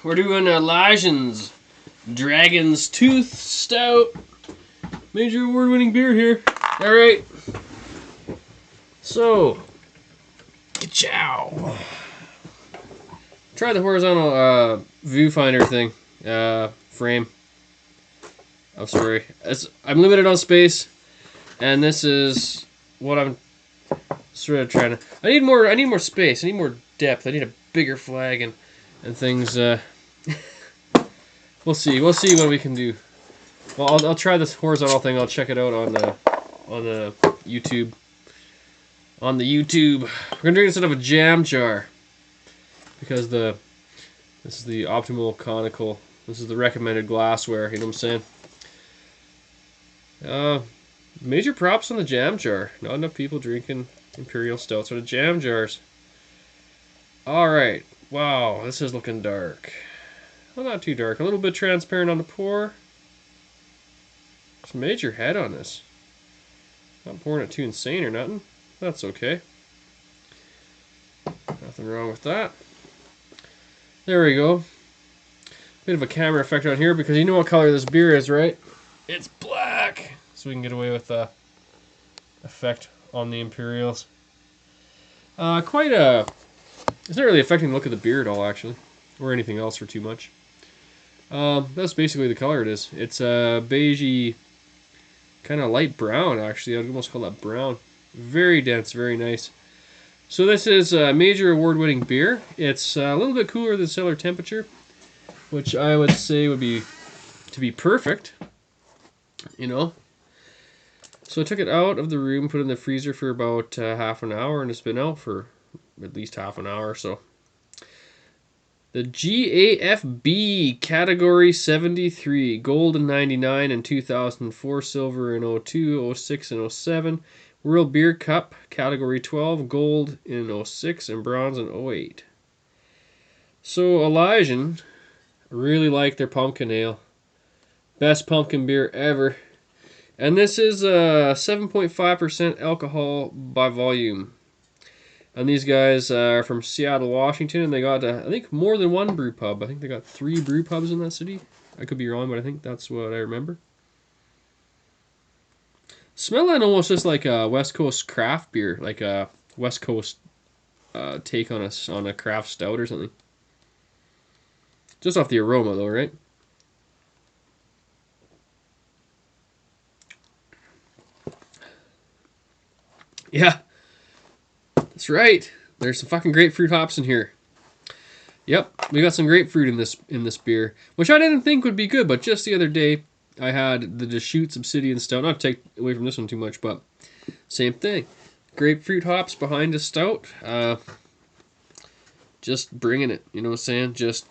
We're doing Elysian Dragonstooth Stout. Major award-winning beer here. Alright. So, chow. Try the horizontal viewfinder thing. Frame. I'm sorry. I'm limited on space. And this is what I'm sort of trying to... I need more space. I need more depth. I need a bigger flag and things. We'll see what we can do. Well, I'll try this horizontal thing. I'll check it out on the YouTube. On the YouTube, we're gonna drink this out of a jam jar because this is the optimal conical. This is the recommended glassware. You know what I'm saying? Major props on the jam jar. Not enough people drinking Imperial stouts out of jam jars. All right. Wow, this is looking dark. Well, not too dark. A little bit transparent on the pour. There's a major head on this. Not pouring it too insane or nothing. That's okay. Nothing wrong with that. There we go. Bit of a camera effect on here because you know what color this beer is, right? It's black. So we can get away with the effect on the Imperials. It's not really affecting the look of the beer at all, actually. Or anything else for too much. That's basically the color it is. It's a beigey, kind of light brown, actually. I'd almost call that brown. Very dense, very nice. So this is a major award-winning beer. It's a little bit cooler than cellar temperature, which I would say would be to be perfect. You know. So I took it out of the room, put it in the freezer for about half an hour, and it's been out for at least half an hour or so. The GAFB Category 73, Gold in 99 and 2004, Silver in 02, 06, and 07. World Beer Cup, Category 12, Gold in 06, and Bronze in 08. So, Elysian, really like their pumpkin ale. Best pumpkin beer ever. And this is 7.5% alcohol by volume. And these guys are from Seattle, Washington, and they got, I think, more than one brew pub. I think they got 3 brew pubs in that city. I could be wrong, but I think that's what I remember. Smelling almost just like a West Coast craft beer, like a West Coast take on a craft stout or something. Just off the aroma, though, right? Yeah. That's right. There's some fucking grapefruit hops in here. Yep, we got some grapefruit in this beer, which I didn't think would be good, but just the other day I had the Deschutes Obsidian Stout. Not to take away from this one too much, but same thing. Grapefruit hops behind a stout. Just bringing it, you know what I'm saying? Just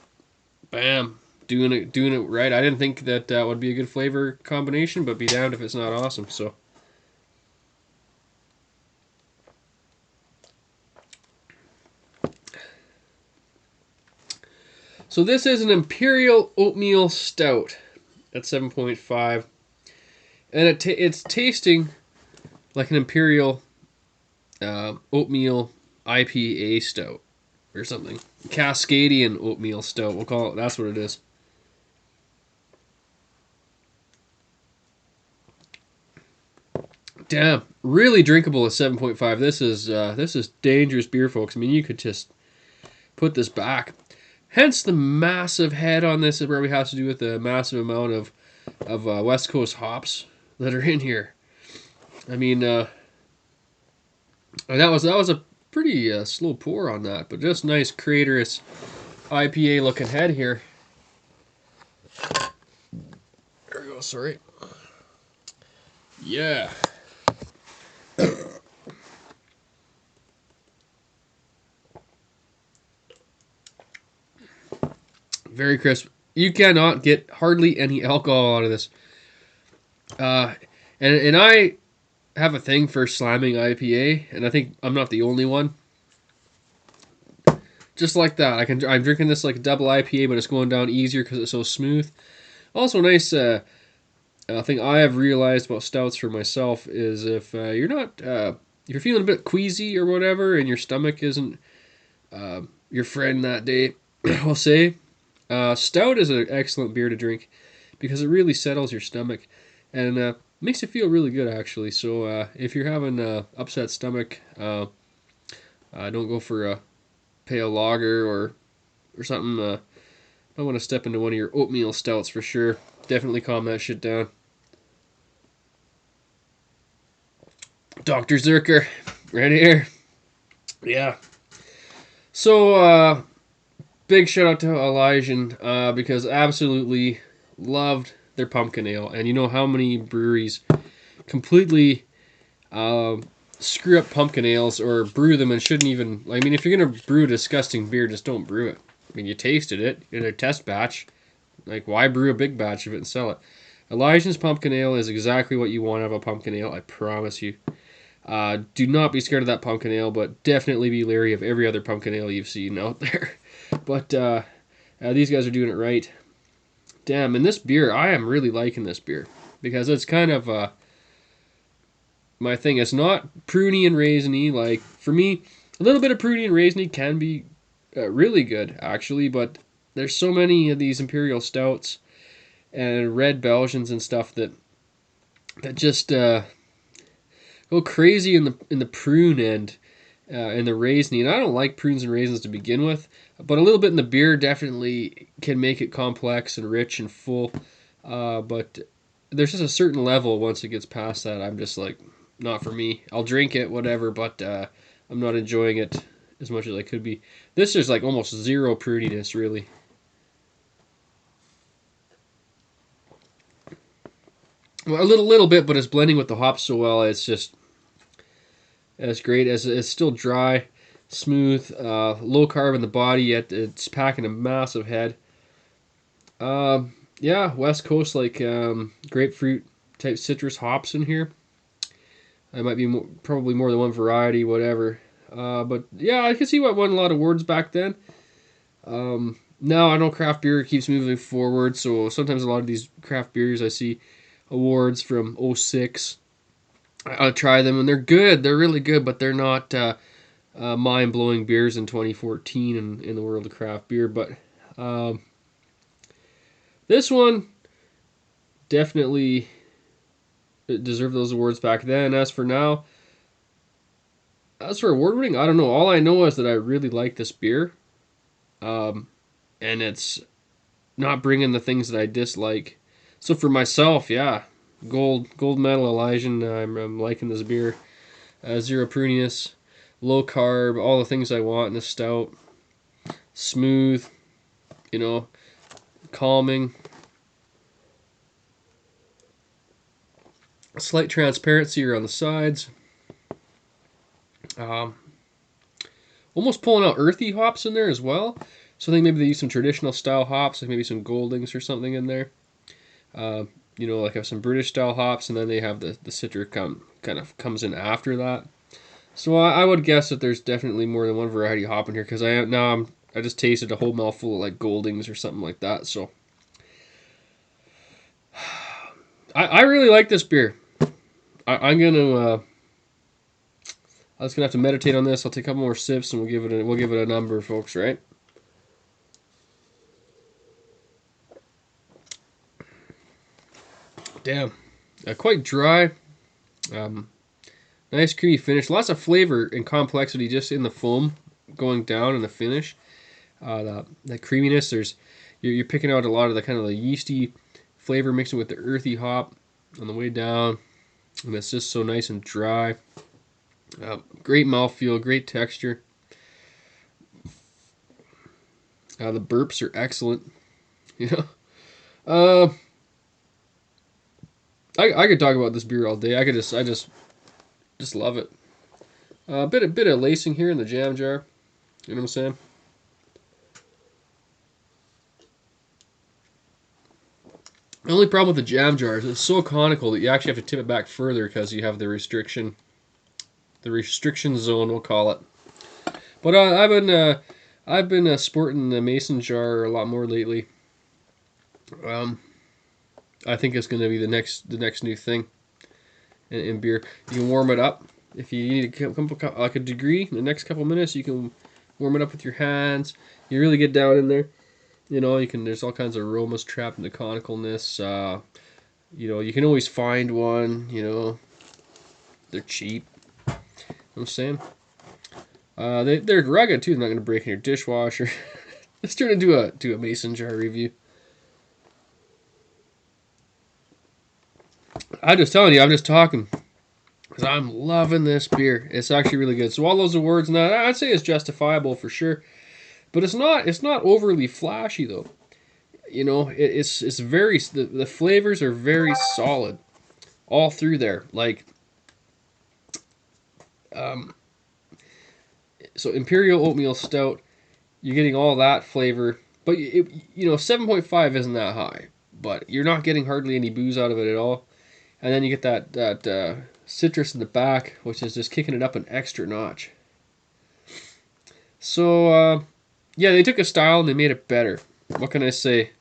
bam, doing it right. I didn't think that would be a good flavor combination, but be damned if it's not awesome. So this is an Imperial Oatmeal Stout at 7.5, and it's tasting like an Imperial Oatmeal IPA Stout or something. Cascadian Oatmeal Stout, we'll call it. That's what it is. Damn, really drinkable at 7.5. This is dangerous beer, folks. I mean, you could just put this back. Hence the massive head on this. It probably has to do with the massive amount of West Coast hops. that are in here. I mean, that was a pretty slow pour on that, but just nice craterous IPA looking head here. There we go. Sorry. Yeah. Very crisp. You cannot get hardly any alcohol out of this. And I have a thing for slamming IPA, and I think I'm not the only one. Just like that, I'm drinking this like a double IPA, but it's going down easier because it's so smooth. Also, nice thing I have realized about stouts for myself is if you're not, if you're feeling a bit queasy or whatever, and your stomach isn't your friend that day, I'll say, stout is an excellent beer to drink because it really settles your stomach and makes you feel really good actually. So if you're having upset stomach, don't go for a pale lager or something. I want to step into one of your oatmeal stouts for sure. Definitely calm that shit down. Dr. Zerker, right here. Yeah. So, big shout out to Elysian because absolutely loved their pumpkin ale. And you know how many breweries completely screw up pumpkin ales or brew them and shouldn't even... I mean, if you're going to brew a disgusting beer, just don't brew it. I mean, you tasted it in a test batch. Like, why brew a big batch of it and sell it? Elysian's pumpkin ale is exactly what you want out of a pumpkin ale, I promise you. Do not be scared of that pumpkin ale, but definitely be leery of every other pumpkin ale you've seen out there. But these guys are doing it right. Damn, and this beer, I am really liking this beer. Because it's kind of my thing. It's not pruny and raisiny. Like, for me, a little bit of pruny and raisiny can be really good, actually. But there's so many of these Imperial stouts and red Belgians and stuff that just go crazy in the prune end and the raisiny. And I don't like prunes and raisins to begin with, but a little bit in the beer definitely can make it complex and rich and full. But there's just a certain level once it gets past that. I'm just like, not for me. I'll drink it, whatever, but I'm not enjoying it as much as I could be. This is like almost zero pruniness, really. Well, a little bit, but it's blending with the hops so well. It's just, it's great. It's still dry, smooth, low carb in the body, yet it's packing a massive head. Yeah, West Coast, like grapefruit type citrus hops in here. It might be probably more than one variety, whatever. But yeah, I can see why it won a lot of awards back then. Now I know craft beer keeps moving forward, so sometimes a lot of these craft beers I see awards from 06. I'll try them, and they're good. They're really good, but they're not mind-blowing beers in 2014 in the world of craft beer. But this one definitely deserved those awards back then. As for now, as for award winning, I don't know. All I know is that I really like this beer, and it's not bringing the things that I dislike. So for myself, yeah, gold medal Elysian. I'm liking this beer. Zero pruniness, low carb, all the things I want in a stout. Smooth, calming. A slight transparency around the sides. Almost pulling out earthy hops in there as well. So I think maybe they use some traditional style hops, like maybe some Goldings or something in there. Like have some British style hops, and then they have the citric kind of comes in after that. So I would guess that there's definitely more than one variety of hop in here, because I just tasted a whole mouthful of like Goldings or something like that. So I really like this beer. I'm just gonna have to meditate on this. I'll take a couple more sips and we'll give it a number, folks. Right? Damn, quite dry. Nice creamy finish. Lots of flavor and complexity just in the foam going down in the finish. That creaminess. You're picking out a lot of the kind of the yeasty flavor mixing with the earthy hop. on the way down, and it's just so nice and dry. Great mouthfeel, great texture. The burps are excellent. You know, I could talk about this beer all day. I just love it. A bit of lacing here in the jam jar. You know what I'm saying? The only problem with the jam jar is it's so conical that you actually have to tip it back further because you have the restriction zone, we'll call it. But I've been sporting the mason jar a lot more lately. I think it's going to be the next new thing in beer. You can warm it up if you need to come like a degree. In the next couple minutes, you can warm it up with your hands. You really get down in there. You know, you can. There's all kinds of aromas trapped in the conicalness. You know, you can always find one. You know, they're cheap. You know what I'm saying? They're rugged too. They're not going to break in your dishwasher. Let's turn into a mason jar review. I'm just telling you, I'm just talking because I'm loving this beer. It's actually really good. So all those awards and that, I'd say it's justifiable for sure, but it's not overly flashy though. You know, it's very the flavors are very solid all through there. Like, so Imperial Oatmeal Stout, you're getting all that flavor, but you know 7.5 isn't that high, but you're not getting hardly any booze out of it at all. And then you get that citrus in the back, which is just kicking it up an extra notch. So, yeah, they took a style and they made it better. What can I say?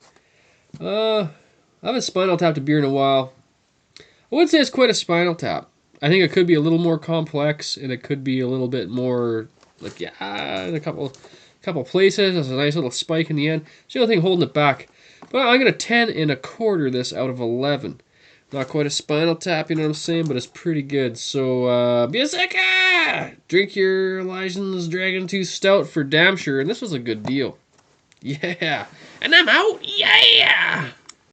I haven't Spinal Tapped a beer in a while. I wouldn't say it's quite a Spinal Tap. I think it could be a little more complex, and it could be a little bit more, like, yeah, in a couple places. There's a nice little spike in the end. It's the only thing holding it back. But I'm going to 10 1/4 this out of 11. Not quite a Spinal Tap, you know what I'm saying, but it's pretty good. So, Beerzerker! Drink your Elysian Dragonstooth Stout for damn sure, and this was a good deal. Yeah! And I'm out! Yeah!